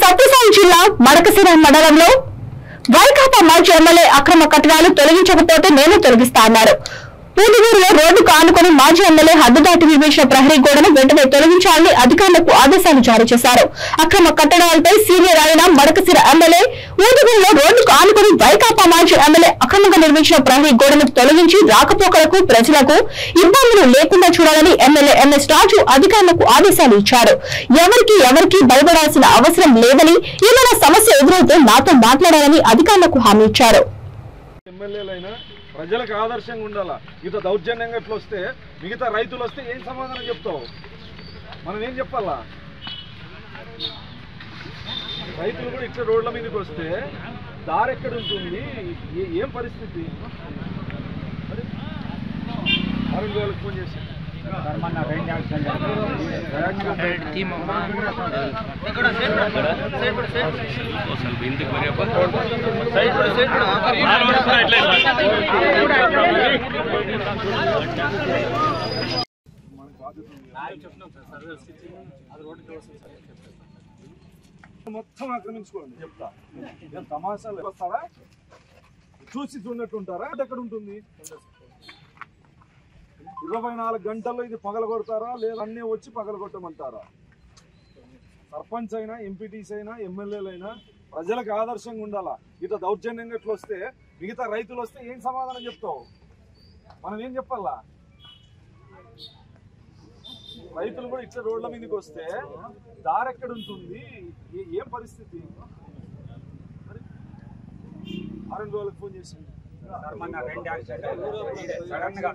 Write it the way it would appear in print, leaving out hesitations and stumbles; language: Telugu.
సత్యసాయి జిల్లా మడకశిర మండలంలో వైకాపా మాజీ ఎమ్మెల్యే అక్రమ కట్టడాలు తొలగించకపోతే నేను తొలగిస్తా అన్నారు. పూడిగూరులో రోడ్డుకు ఆనుకుని మాజీ ఎమ్మెల్యే హద్దు దాటి నిర్మించిన ప్రహరీ గోడను వెంటనే తొలగించాలని అధికారులకు ఆదేశాలు జారీ చేశారు. అక్రమ కట్టడాలపై సీనియర్ అయిన మడకశిర ఎమ్మెల్యే పూడిగూరులో రోడ్డుకు ఆనుకుని వైకాపా మాజీ ఎమ్మెల్యే అక్రమంగా నిర్మించిన ప్రహరీ గోడను తొలగించి రాకపోకలకు ప్రజలకు ఇబ్బందులు లేకుండా చూడాలని ఎమ్మెల్యే ఎంఎస్ రాజు అధికారులకు ఆదేశాలు ఇచ్చారు. ఎవరికి భయపడాల్సిన అవసరం లేదని, ఏమైనా సమస్య ఎదురైతే నాతో మాట్లాడాలని అధికారులకు హామీ ఇచ్చారు. ప్రజలకు ఆదర్శంగా ఉండాలా. ఇంత దౌర్జన్యంగా ఎట్లా వస్తే మిగతా రైతులు వస్తే ఏం సమాధానం చెప్తావు? మనం ఏం చెప్పాలా? రైతులు కూడా ఇట్లా రోడ్ల మీదకి వస్తే దారి ఎక్కడ ఉంటుంది? ఏం పరిస్థితి? అరుణ్ వాళ్ళకి ఫోన్ చేసి మొత్తం ఆక్రమించుకోండి. చెప్తా తమాషాలు వస్తారా? చూసి చూడనట్టు ఉంటారా? ఎక్కడ ఉంటుంది? 24 గంటల్లో ఇది పగలగొడతారా లేదా అన్నీ వచ్చి పగలగొట్టమంటారా? సర్పంచ్ అయినా, ఎంపీటీసీ అయినా, ఎమ్మెల్యేలైనా ప్రజలకు ఆదర్శంగా ఉండాలా. ఇట్లా దౌర్జన్యంగా ఎట్లా వస్తే మిగతా రైతులు వస్తే ఏం సమాధానం చెప్తావు? మనం ఏం చెప్పాలా? రైతులు కూడా ఇట్లా రోడ్ల మీదకి వస్తే దారి ఎక్కడ ఉంటుంది? ఏం పరిస్థితి? అరుణ్ వాళ్ళకి ఫోన్ చేసింది సడన్ గా